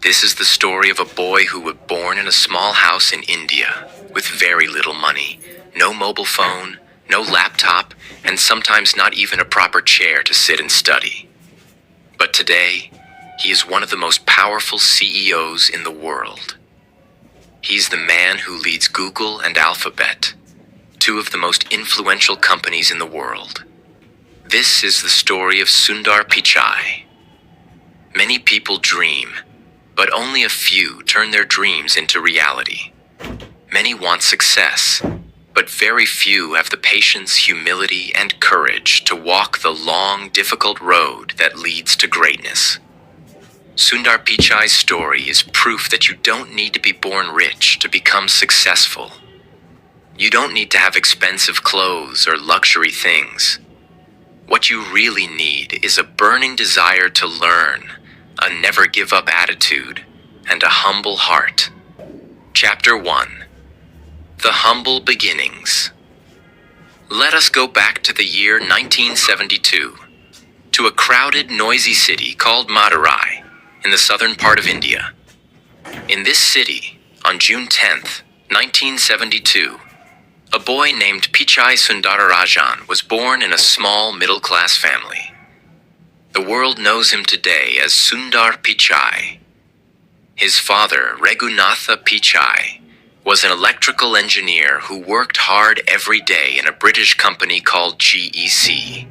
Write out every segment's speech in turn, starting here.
This is the story of a boy who was born in a small house in India with very little money, no mobile phone, no laptop, and sometimes not even a proper chair to sit and study. But today, he is one of the most powerful CEOs in the world. He's the man who leads Google and Alphabet, two of the most influential companies in the world. This is the story of Sundar Pichai. Many people dream, but only a few turn their dreams into reality. Many want success, but very few have the patience, humility, and courage to walk the long, difficult road that leads to greatness. Sundar Pichai's story is proof that you don't need to be born rich to become successful. You don't need to have expensive clothes or luxury things. What you really need is a burning desire to learn, a never-give-up attitude, and a humble heart. Chapter 1. The Humble Beginnings. Let us go back to the year 1972, to a crowded, noisy city called Madurai, in the southern part of India. In this city, on June 10th, 1972, a boy named Pichai Sundararajan was born in a small middle-class family. The world knows him today as Sundar Pichai. His father, Raghunatha Pichai, was an electrical engineer who worked hard every day in a British company called GEC.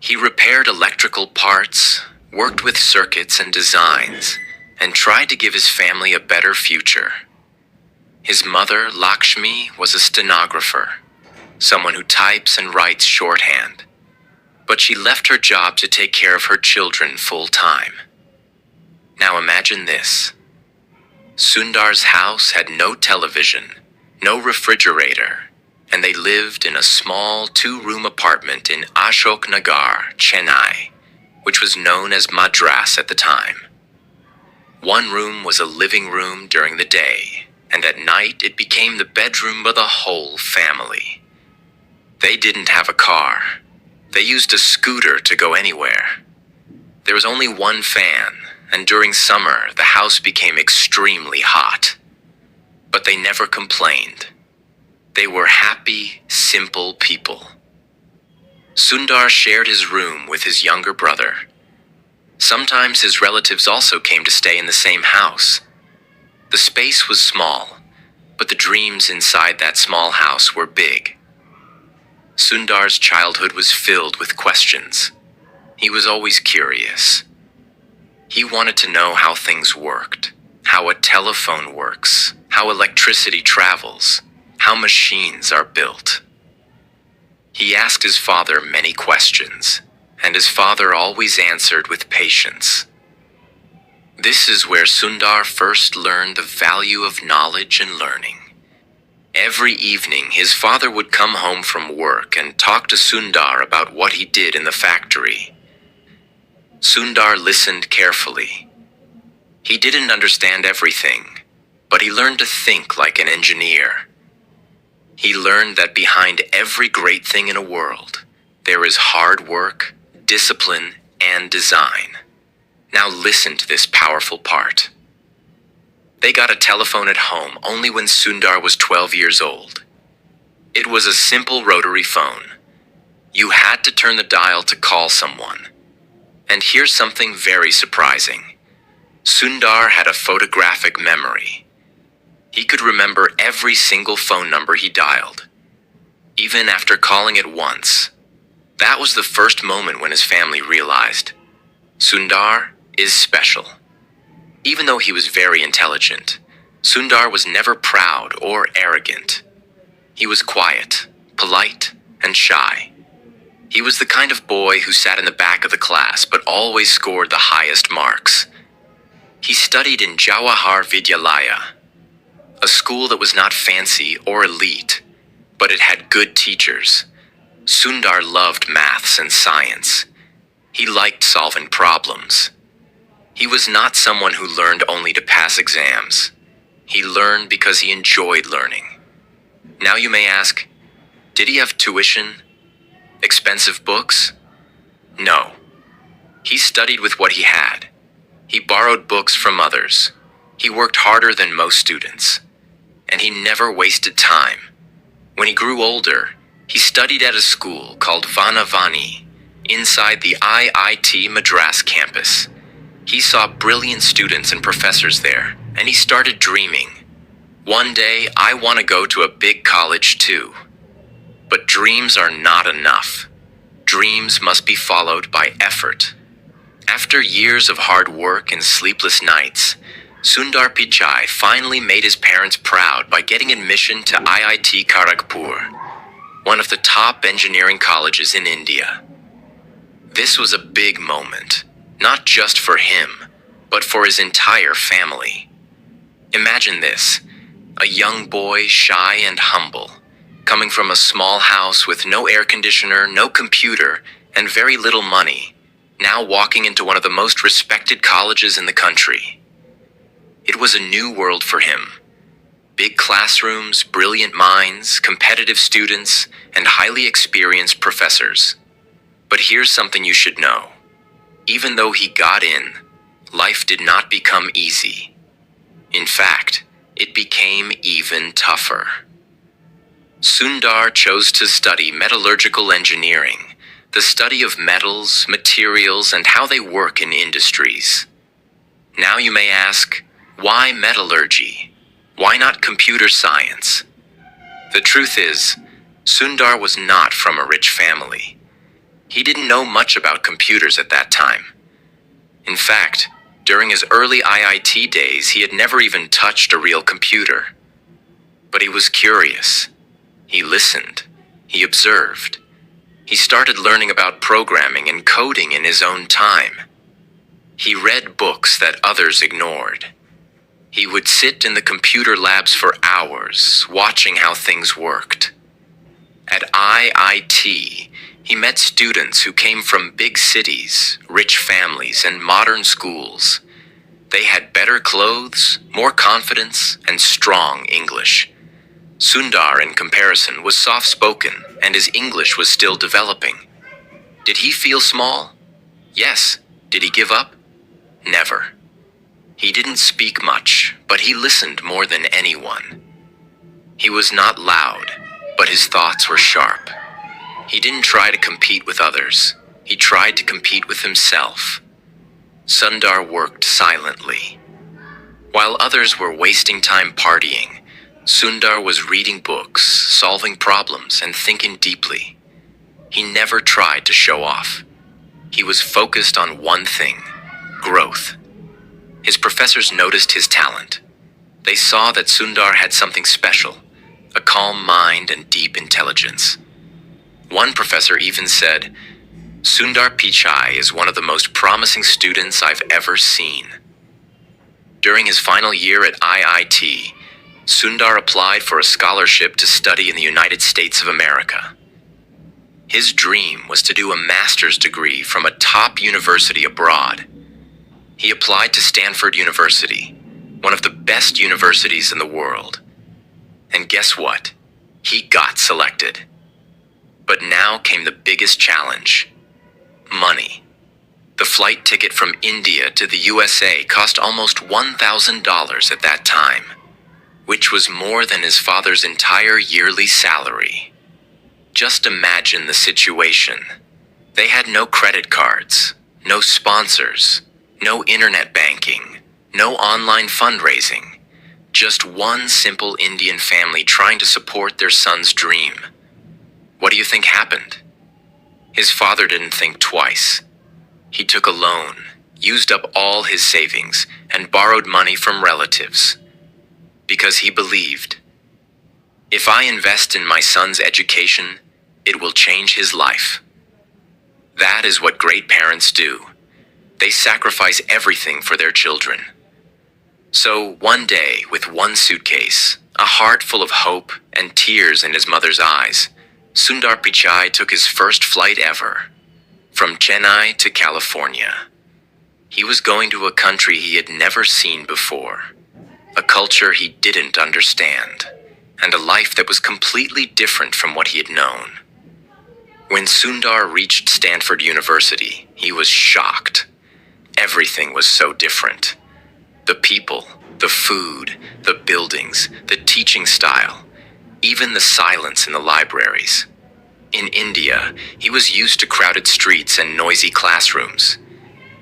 He repaired electrical parts, worked with circuits and designs, and tried to give his family a better future. His mother, Lakshmi, was a stenographer, someone who types and writes shorthand. But she left her job to take care of her children full-time. Now imagine this. Sundar's house had no television, no refrigerator, and they lived in a small two-room apartment in Ashok Nagar, Chennai, which was known as Madras at the time. One room was a living room during the day, and at night it became the bedroom of the whole family. They didn't have a car. They used a scooter to go anywhere. There was only one fan, and during summer the house became extremely hot. But they never complained. They were happy, simple people. Sundar shared his room with his younger brother. Sometimes his relatives also came to stay in the same house. The space was small, but the dreams inside that small house were big. Sundar's childhood was filled with questions. He was always curious. He wanted to know how things worked, how a telephone works, how electricity travels, how machines are built. He asked his father many questions, and his father always answered with patience. This is where Sundar first learned the value of knowledge and learning. Every evening, his father would come home from work and talk to Sundar about what he did in the factory. Sundar listened carefully. He didn't understand everything, but he learned to think like an engineer. He learned that behind every great thing in a world, there is hard work, discipline, and design. Now listen to this powerful part. They got a telephone at home only when Sundar was 12 years old. It was a simple rotary phone. You had to turn the dial to call someone. And here's something very surprising. Sundar had a photographic memory. He could remember every single phone number he dialed, even after calling it once. That was the first moment when his family realized Sundar is special. Even though he was very intelligent, Sundar was never proud or arrogant. He was quiet, polite, and shy. He was the kind of boy who sat in the back of the class but always scored the highest marks. He studied in Jawahar Vidyalaya, a school that was not fancy or elite, but it had good teachers. Sundar loved maths and science. He liked solving problems. He was not someone who learned only to pass exams. He learned because he enjoyed learning. Now you may ask, did he have tuition? Expensive books? No. He studied with what he had. He borrowed books from others. He worked harder than most students. And he never wasted time. When he grew older, he studied at a school called Vanavani inside the IIT Madras campus. He saw brilliant students and professors there, and he started dreaming. One day, I want to go to a big college too. But dreams are not enough. Dreams must be followed by effort. After years of hard work and sleepless nights, Sundar Pichai finally made his parents proud by getting admission to IIT Kharagpur, one of the top engineering colleges in India. This was a big moment, not just for him, but for his entire family. Imagine this, a young boy, shy and humble, coming from a small house with no air conditioner, no computer, and very little money, now walking into one of the most respected colleges in the country. It was a new world for him. Big classrooms, brilliant minds, competitive students, and highly experienced professors. But here's something you should know. Even though he got in, life did not become easy. In fact, it became even tougher. Sundar chose to study metallurgical engineering, the study of metals, materials, and how they work in industries. Now you may ask, why metallurgy? Why not computer science? The truth is, Sundar was not from a rich family. He didn't know much about computers at that time. In fact, during his early IIT days, he had never even touched a real computer. But he was curious. He listened. He observed. He started learning about programming and coding in his own time. He read books that others ignored. He would sit in the computer labs for hours, watching how things worked. At IIT, he met students who came from big cities, rich families, and modern schools. They had better clothes, more confidence, and strong English. Sundar, in comparison, was soft-spoken, and his English was still developing. Did he feel small? Yes. Did he give up? Never. He didn't speak much, but he listened more than anyone. He was not loud, but his thoughts were sharp. He didn't try to compete with others. He tried to compete with himself. Sundar worked silently. While others were wasting time partying, Sundar was reading books, solving problems, and thinking deeply. He never tried to show off. He was focused on one thing: growth. His professors noticed his talent. They saw that Sundar had something special, a calm mind and deep intelligence. One professor even said, "Sundar Pichai is one of the most promising students I've ever seen." During his final year at IIT, Sundar applied for a scholarship to study in the United States of America. His dream was to do a master's degree from a top university abroad. He applied to Stanford University, one of the best universities in the world. And guess what? He got selected. But now came the biggest challenge: money. The flight ticket from India to the USA cost almost $1,000 at that time, which was more than his father's entire yearly salary. Just imagine the situation. They had no credit cards, no sponsors, no internet banking, no online fundraising. Just one simple Indian family trying to support their son's dream. What do you think happened? His father didn't think twice. He took a loan, used up all his savings, and borrowed money from relatives. Because he believed, if I invest in my son's education, it will change his life. That is what great parents do. They sacrifice everything for their children. So one day, with one suitcase, a heart full of hope, and tears in his mother's eyes, Sundar Pichai took his first flight ever, from Chennai to California. He was going to a country he had never seen before, a culture he didn't understand, and a life that was completely different from what he had known. When Sundar reached Stanford University, he was shocked. Everything was so different. The people, the food, the buildings, the teaching style, even the silence in the libraries. In India, he was used to crowded streets and noisy classrooms.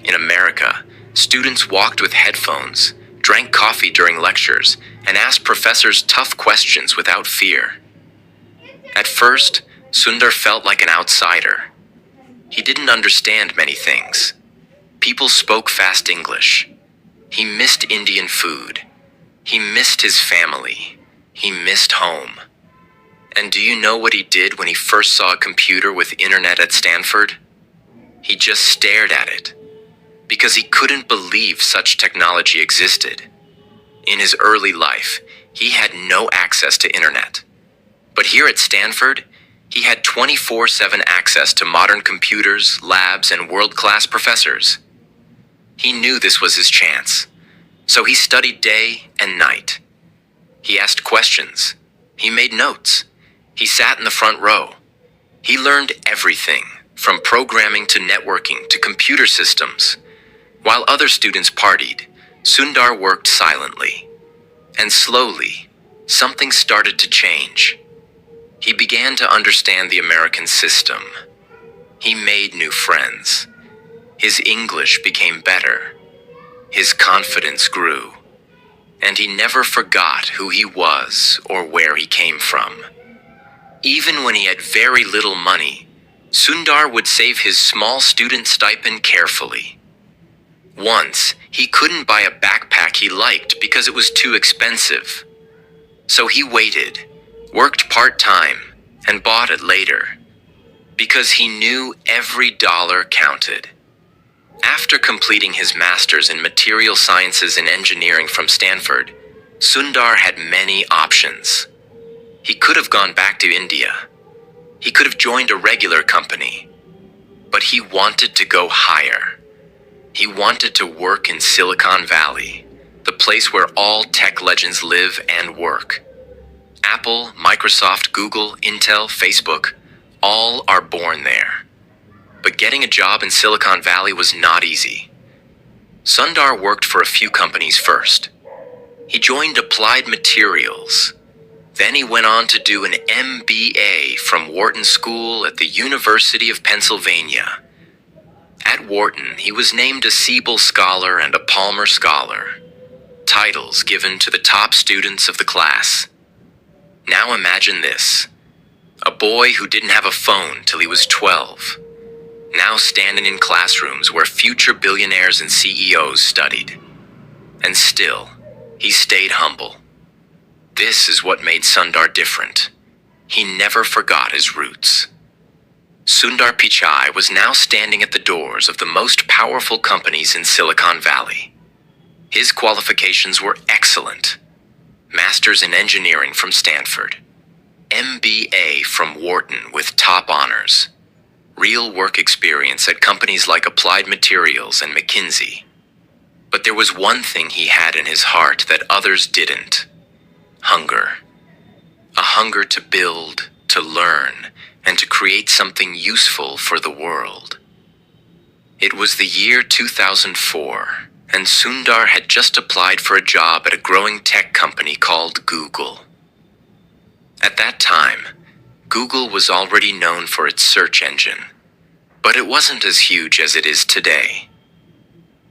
In America, students walked with headphones, drank coffee during lectures, and asked professors tough questions without fear. At first, Sundar felt like an outsider. He didn't understand many things. People spoke fast English. He missed Indian food. He missed his family. He missed home. And do you know what he did when he first saw a computer with internet at Stanford? He just stared at it, because he couldn't believe such technology existed. In his early life, he had no access to internet. But here at Stanford, he had 24/7 access to modern computers, labs, and world-class professors. He knew this was his chance, so he studied day and night. He asked questions. He made notes. He sat in the front row. He learned everything, from programming to networking to computer systems. While other students partied, Sundar worked silently. And slowly, something started to change. He began to understand the American system. He made new friends. His English became better. His confidence grew. And he never forgot who he was or where he came from. Even when he had very little money, Sundar would save his small student stipend carefully. Once, he couldn't buy a backpack he liked because it was too expensive. So he waited, worked part-time, and bought it later, because he knew every dollar counted. After completing his master's in material sciences and engineering from Stanford, Sundar had many options. He could have gone back to India. He could have joined a regular company. But he wanted to go higher. He wanted to work in Silicon Valley, the place where all tech legends live and work. Apple, Microsoft, Google, Intel, Facebook, all are born there. But getting a job in Silicon Valley was not easy. Sundar worked for a few companies first. He joined Applied Materials. Then he went on to do an MBA from Wharton School at the University of Pennsylvania. At Wharton, he was named a Siebel Scholar and a Palmer Scholar, titles given to the top students of the class. Now imagine this: a boy who didn't have a phone till he was 12, now standing in classrooms where future billionaires and CEOs studied. And still, he stayed humble. This is what made Sundar different. He never forgot his roots. Sundar Pichai was now standing at the doors of the most powerful companies in Silicon Valley. His qualifications were excellent. Master's in Engineering from Stanford, MBA from Wharton with top honors, real work experience at companies like Applied Materials and McKinsey. But there was one thing he had in his heart that others didn't: hunger. A hunger to build, to learn, and to create something useful for the world. It was the year 2004, and Sundar had just applied for a job at a growing tech company called Google. At that time, Google was already known for its search engine, but it wasn't as huge as it is today.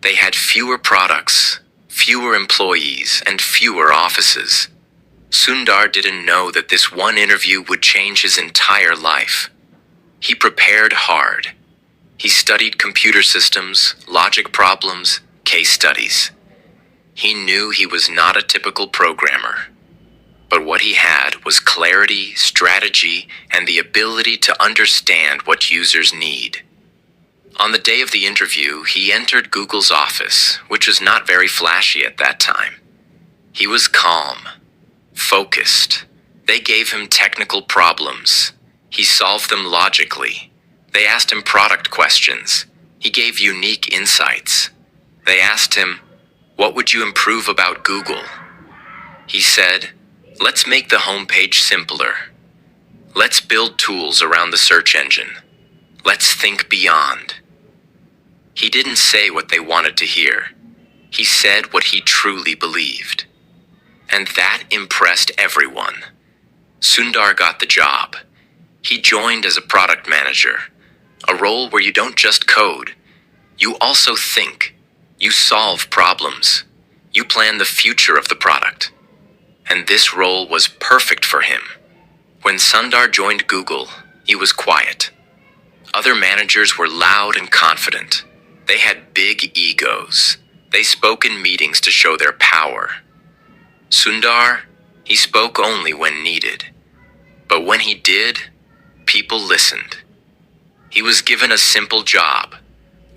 They had fewer products, fewer employees, and fewer offices. Sundar didn't know that this one interview would change his entire life. He prepared hard. He studied computer systems, logic problems, case studies. He knew he was not a typical programmer. But what he had was clarity, strategy, and the ability to understand what users need. On the day of the interview, he entered Google's office, which was not very flashy at that time. He was calm, focused. They gave him technical problems. He solved them logically. They asked him product questions. He gave unique insights. They asked him, "What would you improve about Google?" He said, "Let's make the homepage simpler. Let's build tools around the search engine. Let's think beyond." He didn't say what they wanted to hear. He said what he truly believed. And that impressed everyone. Sundar got the job. He joined as a product manager, a role where you don't just code. You also think. You solve problems. You plan the future of the product. And this role was perfect for him. When Sundar joined Google, he was quiet. Other managers were loud and confident. They had big egos. They spoke in meetings to show their power. Sundar, he spoke only when needed. But when he did, people listened. He was given a simple job: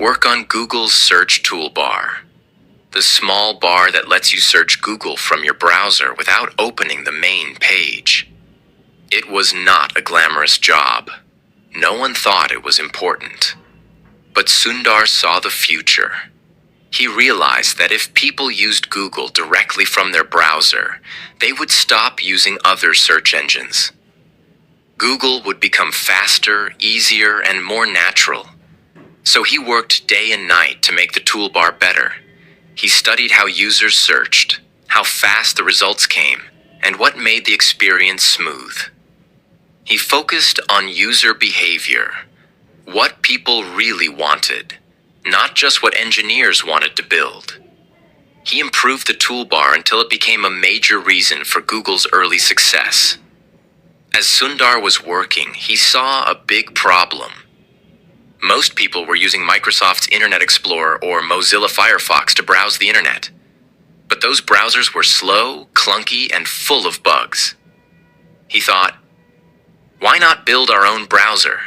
work on Google's search toolbar, the small bar that lets you search Google from your browser without opening the main page. It was not a glamorous job. No one thought it was important. But Sundar saw the future. He realized that if people used Google directly from their browser, they would stop using other search engines. Google would become faster, easier, and more natural. So he worked day and night to make the toolbar better. He studied how users searched, how fast the results came, and what made the experience smooth. He focused on user behavior, what people really wanted, not just what engineers wanted to build. He improved the toolbar until it became a major reason for Google's early success. As Sundar was working, he saw a big problem. Most people were using Microsoft's Internet Explorer or Mozilla Firefox to browse the internet. But those browsers were slow, clunky, and full of bugs. He thought, why not build our own browser?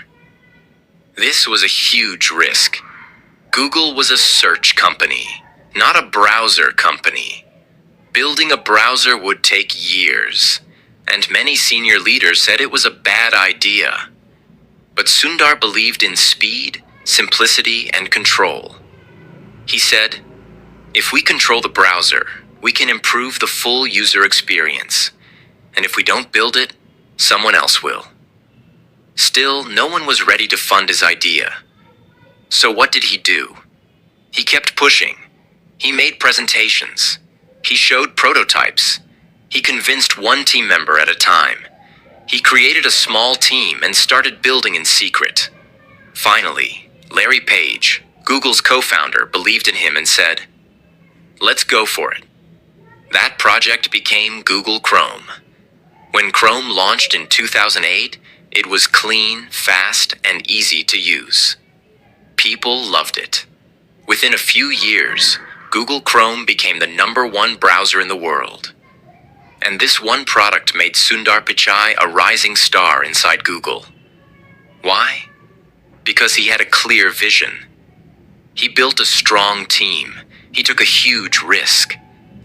This was a huge risk. Google was a search company, not a browser company. Building a browser would take years, and many senior leaders said it was a bad idea. But Sundar believed in speed, simplicity, and control. He said, if we control the browser, we can improve the full user experience. And if we don't build it, someone else will. Still, no one was ready to fund his idea. So what did he do? He kept pushing. He made presentations. He showed prototypes. He convinced one team member at a time. He created a small team and started building in secret. Finally, Larry Page, Google's co-founder, believed in him and said, let's go for it. That project became Google Chrome. When Chrome launched in 2008, it was clean, fast, and easy to use. People loved it. Within a few years, Google Chrome became the #1 browser in the world. And this one product made Sundar Pichai a rising star inside Google. Why? Because he had a clear vision. He built a strong team. He took a huge risk.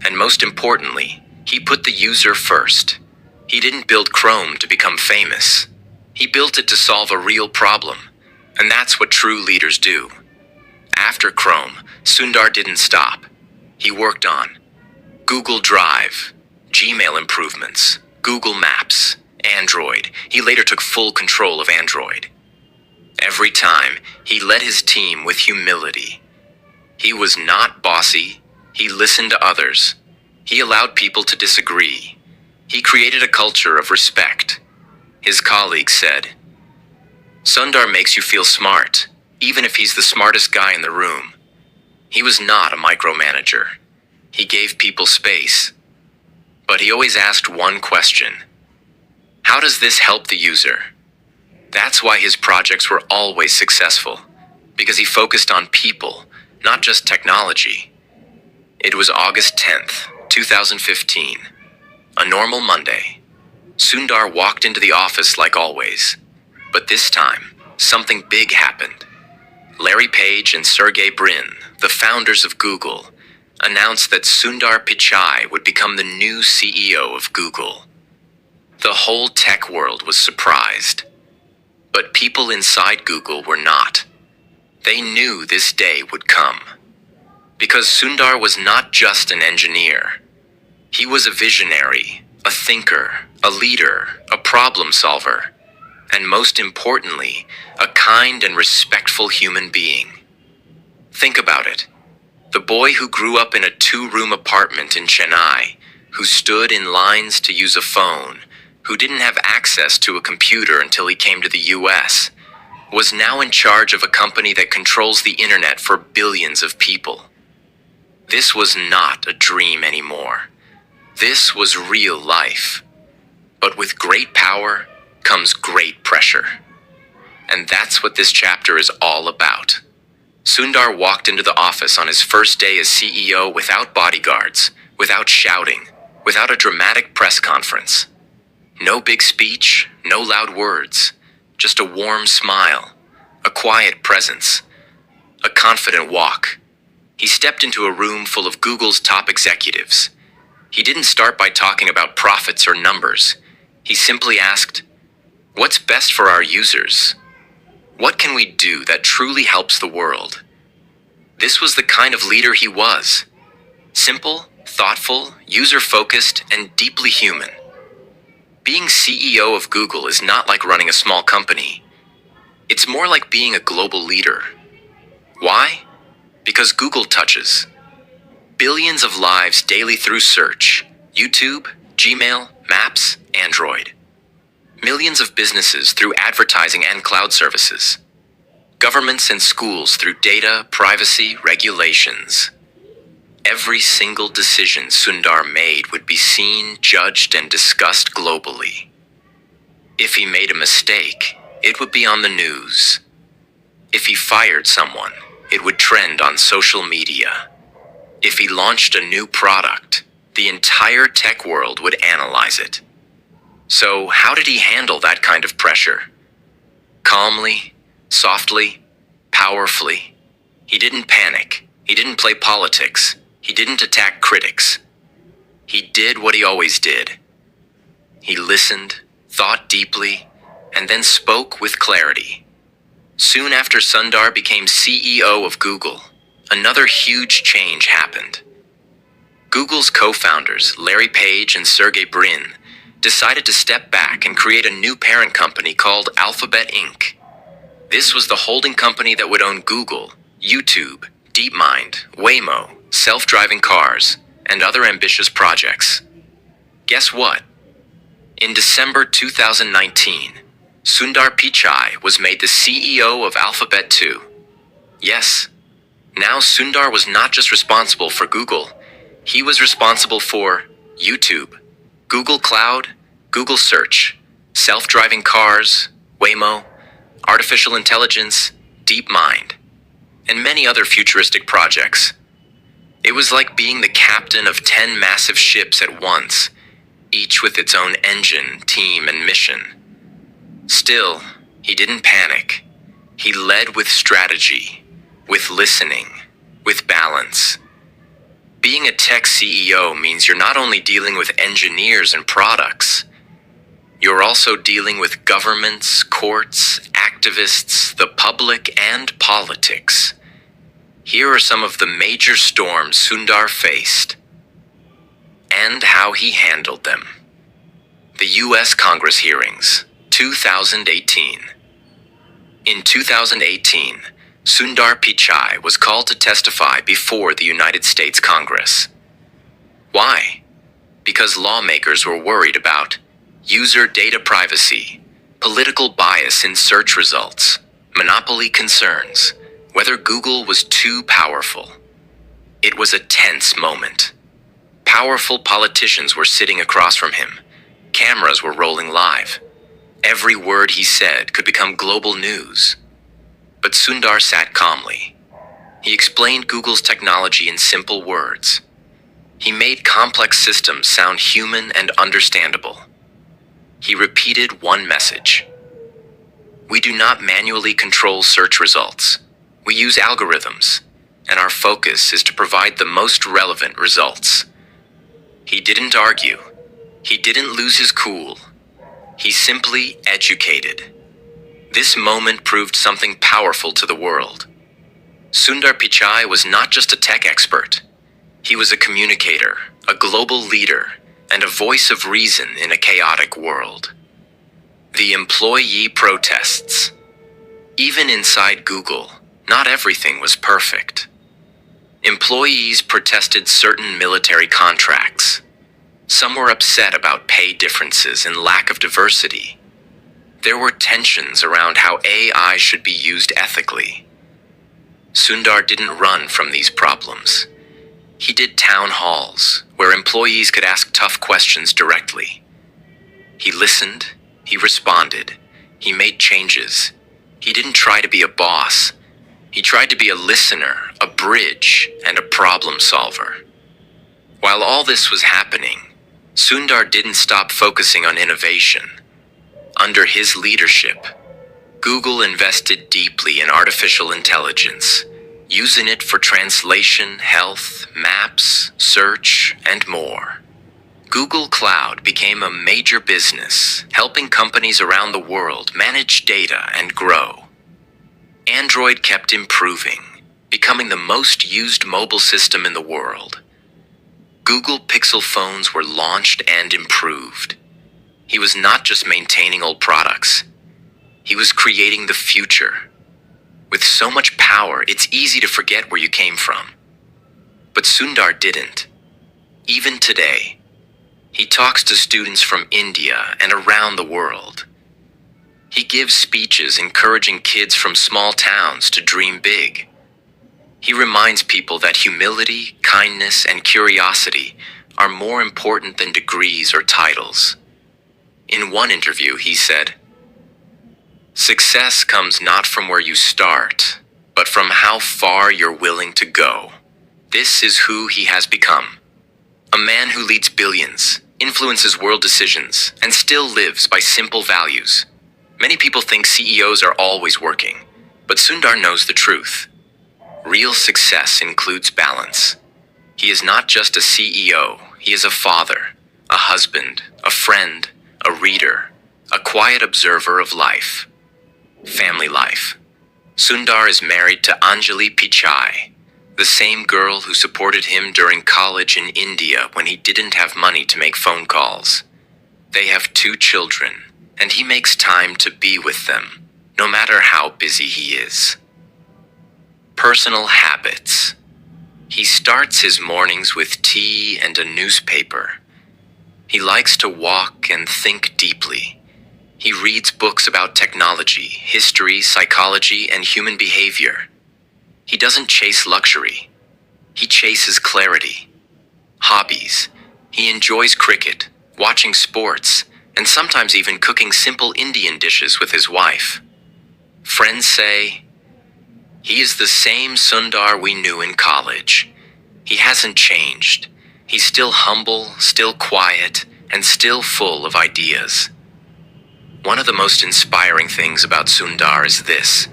And most importantly, he put the user first. He didn't build Chrome to become famous. He built it to solve a real problem. And that's what true leaders do. After Chrome, Sundar didn't stop. He worked on Google Drive, Gmail improvements, Google Maps, Android. He later took full control of Android. Every time, he led his team with humility. He was not bossy. He listened to others. He allowed people to disagree. He created a culture of respect. His colleagues said, Sundar makes you feel smart, even if he's the smartest guy in the room. He was not a micromanager. He gave people space. But he always asked one question. How does this help the user? That's why his projects were always successful, because he focused on people, not just technology. It was August 10th, 2015, a normal Monday. Sundar walked into the office like always. But this time, something big happened. Larry Page and Sergey Brin, the founders of Google, announced that Sundar Pichai would become the new CEO of Google. The whole tech world was surprised. But people inside Google were not. They knew this day would come. Because Sundar was not just an engineer. He was a visionary, a thinker, a leader, a problem solver, and most importantly, a kind and respectful human being. Think about it. The boy who grew up in a two-room apartment in Chennai, who stood in lines to use a phone, who didn't have access to a computer until he came to the US, was now in charge of a company that controls the internet for billions of people. This was not a dream anymore. This was real life. But with great power comes great pressure. And that's what this chapter is all about. Sundar walked into the office on his first day as CEO without bodyguards, without shouting, without a dramatic press conference. No big speech, no loud words, just a warm smile, a quiet presence, a confident walk. He stepped into a room full of Google's top executives. He didn't start by talking about profits or numbers. He simply asked, "What's best for our users? What can we do that truly helps the world?" This was the kind of leader he was. Simple, thoughtful, user-focused, and deeply human. Being CEO of Google is not like running a small company. It's more like being a global leader. Why? Because Google touches billions of lives daily through search, YouTube, Gmail, Maps, Android. Millions of businesses through advertising and cloud services. Governments and schools through data, privacy, regulations. Every single decision Sundar made would be seen, judged, and discussed globally. If he made a mistake, it would be on the news. If he fired someone, it would trend on social media. If he launched a new product, the entire tech world would analyze it. So how did he handle that kind of pressure? Calmly, softly, powerfully. He didn't panic. He didn't play politics. He didn't attack critics. He did what he always did. He listened, thought deeply, and then spoke with clarity. Soon after Sundar became CEO of Google, another huge change happened. Google's co-founders, Larry Page and Sergey Brin, decided to step back and create a new parent company called Alphabet Inc. This was the holding company that would own Google, YouTube, DeepMind, Waymo, self-driving cars, and other ambitious projects. Guess what? In December 2019, Sundar Pichai was made the CEO of Alphabet too. Yes, now Sundar was not just responsible for Google, he was responsible for YouTube, Google Cloud, Google Search, self-driving cars, Waymo, artificial intelligence, DeepMind, and many other futuristic projects. It was like being the captain of 10 massive ships at once, each with its own engine, team, and mission. Still, he didn't panic. He led with strategy, with listening, with balance. Being a tech CEO means you're not only dealing with engineers and products, you're also dealing with governments, courts, activists, the public, and politics. Here are some of the major storms Sundar faced, and how he handled them. The U.S. Congress hearings, 2018. In 2018, Sundar Pichai was called to testify before the United States Congress. Why? Because lawmakers were worried about user data privacy, political bias in search results, monopoly concerns, whether Google was too powerful. It was a tense moment. Powerful politicians were sitting across from him. Cameras were rolling live. Every word he said could become global news. But Sundar sat calmly. He explained Google's technology in simple words. He made complex systems sound human and understandable. He repeated one message. We do not manually control search results. We use algorithms, and our focus is to provide the most relevant results. He didn't argue. He didn't lose his cool. He simply educated. This moment proved something powerful to the world. Sundar Pichai was not just a tech expert. He was a communicator, a global leader, and a voice of reason in a chaotic world. The employee protests. Even inside Google, Not everything was perfect. Employees protested certain military contracts. Some were upset about pay differences and lack of diversity. There were tensions around how AI should be used ethically. Sundar didn't run from these problems. He did town halls, where employees could ask tough questions directly. He listened, he responded, he made changes. He didn't try to be a boss. He tried to be a listener, a bridge, and a problem solver. While all this was happening, Sundar didn't stop focusing on innovation. Under his leadership, Google invested deeply in artificial intelligence, using it for translation, health, maps, search, and more. Google Cloud became a major business, helping companies around the world manage data and grow. Android kept improving, becoming the most used mobile system in the world. Google Pixel phones were launched and improved. He was not just maintaining old products. He was creating the future. With so much power, it's easy to forget where you came from. But Sundar didn't. Even today, he talks to students from India and around the world. He gives speeches encouraging kids from small towns to dream big. He reminds people that humility, kindness, and curiosity are more important than degrees or titles. In one interview, he said, "Success comes not from where you start, but from how far you're willing to go." This is who he has become. A man who leads billions, influences world decisions, and still lives by simple values. Many people think CEOs are always working, but Sundar knows the truth. Real success includes balance. He is not just a CEO, he is a father, a husband, a friend, a reader, a quiet observer of life. Family life. Sundar is married to Anjali Pichai, the same girl who supported him during college in India when he didn't have money to make phone calls. They have 2 children, and he makes time to be with them, no matter how busy he is. Personal habits. He starts his mornings with tea and a newspaper. He likes to walk and think deeply. He reads books about technology, history, psychology, and human behavior. He doesn't chase luxury. He chases clarity. Hobbies. He enjoys cricket, watching sports, and sometimes even cooking simple Indian dishes with his wife. Friends say, "He is the same Sundar we knew in college. He hasn't changed. He's still humble, still quiet, and still full of ideas." One of the most inspiring things about Sundar is this.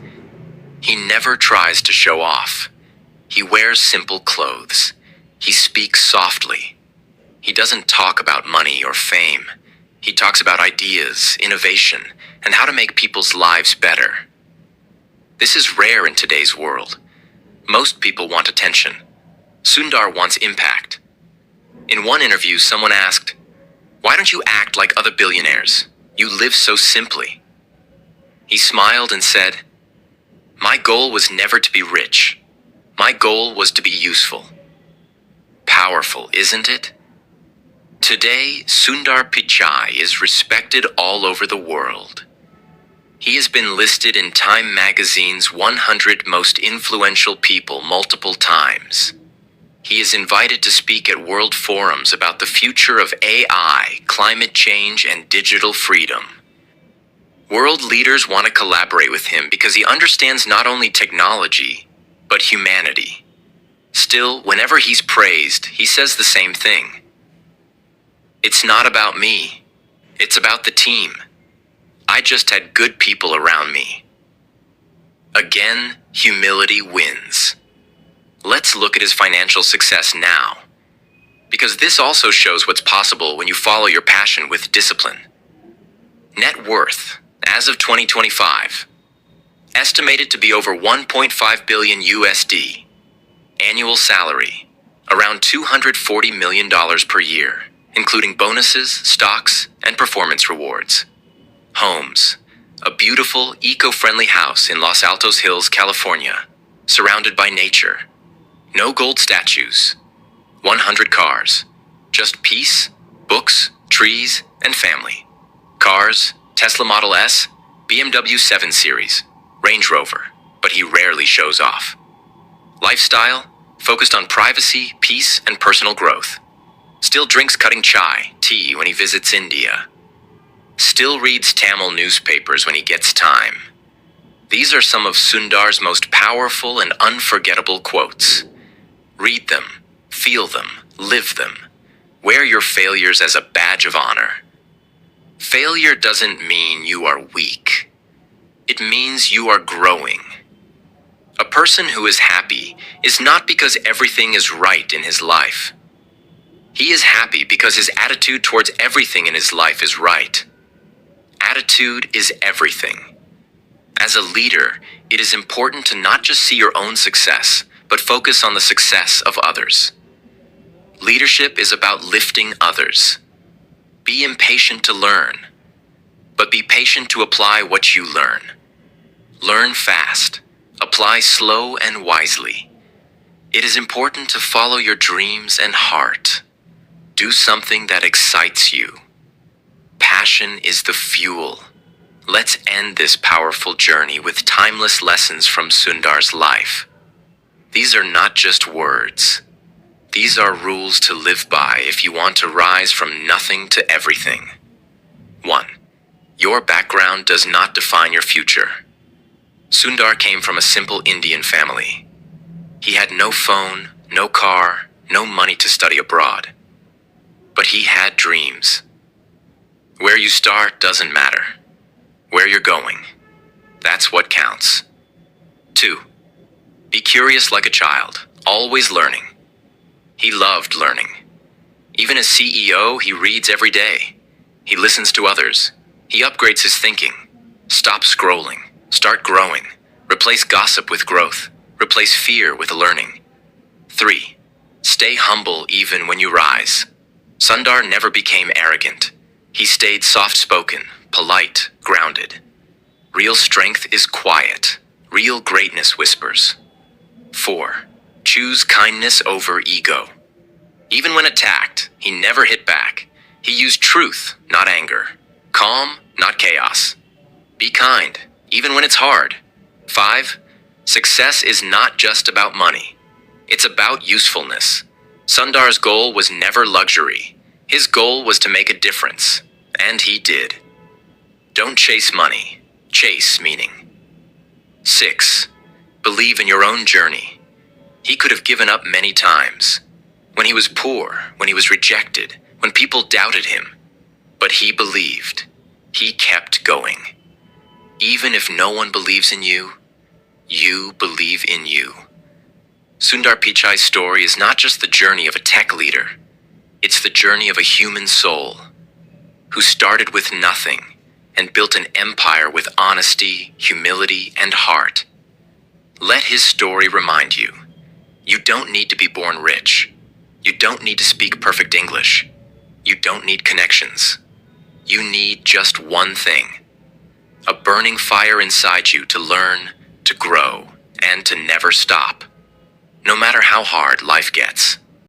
He never tries to show off. He wears simple clothes. He speaks softly. He doesn't talk about money or fame. He talks about ideas, innovation, and how to make people's lives better. This is rare in today's world. Most people want attention. Sundar wants impact. In one interview, someone asked, "Why don't you act like other billionaires? You live so simply." He smiled and said, "My goal was never to be rich. My goal was to be useful." Powerful, isn't it? Today, Sundar Pichai is respected all over the world. He has been listed in Time magazine's 100 most influential people multiple times. He is invited to speak at world forums about the future of AI, climate change, and digital freedom. World leaders want to collaborate with him because he understands not only technology, but humanity. Still, whenever he's praised, he says the same thing. "It's not about me. It's about the team. I just had good people around me." Again, humility wins. Let's look at his financial success now, because this also shows what's possible when you follow your passion with discipline. Net worth, as of 2025, estimated to be over 1.5 billion USD. Annual salary, around $240 million per year, including bonuses, stocks, and performance rewards. Homes, a beautiful, eco-friendly house in Los Altos Hills, California, surrounded by nature. No gold statues. 100 cars. Just peace, books, trees, and family. Cars, Tesla Model S, BMW 7 Series, Range Rover, but he rarely shows off. Lifestyle, focused on privacy, peace, and personal growth. Still drinks cutting chai, tea when he visits India. Still reads Tamil newspapers when he gets time. These are some of Sundar's most powerful and unforgettable quotes. Read them, feel them, live them. Wear your failures as a badge of honor. Failure doesn't mean you are weak. It means you are growing. A person who is happy is not because everything is right in his life. He is happy because his attitude towards everything in his life is right. Attitude is everything. As a leader, it is important to not just see your own success, but focus on the success of others. Leadership is about lifting others. Be impatient to learn, but be patient to apply what you learn. Learn fast. Apply slow and wisely. It is important to follow your dreams and heart. Do something that excites you. Passion is the fuel. Let's end this powerful journey with timeless lessons from Sundar's life. These are not just words. These are rules to live by if you want to rise from nothing to everything. 1. Your background does not define your future. Sundar came from a simple Indian family. He had no phone, no car, no money to study abroad. But he had dreams. Where you start doesn't matter. Where you're going, that's what counts. 2. Be curious like a child, always learning. He loved learning. Even as CEO, he reads every day. He listens to others. He upgrades his thinking. Stop scrolling. Start growing. Replace gossip with growth. Replace fear with learning. 3. Stay humble even when you rise. Sundar never became arrogant. He stayed soft-spoken, polite, grounded. Real strength is quiet. Real greatness whispers. 4. Choose kindness over ego. Even when attacked, he never hit back. He used truth, not anger. Calm, not chaos. Be kind, even when it's hard. 5. Success is not just about money. It's about usefulness. Sundar's goal was never luxury. His goal was to make a difference, and he did. Don't chase money, chase meaning. 6. Believe in your own journey. He could have given up many times. When he was poor, when he was rejected, when people doubted him. But he believed. He kept going. Even if no one believes in you, you believe in you. Sundar Pichai's story is not just the journey of a tech leader. It's the journey of a human soul who started with nothing and built an empire with honesty, humility, and heart. Let his story remind you, you don't need to be born rich. You don't need to speak perfect English. You don't need connections. You need just one thing: a burning fire inside you to learn, to grow, and to never stop, no matter how hard life gets.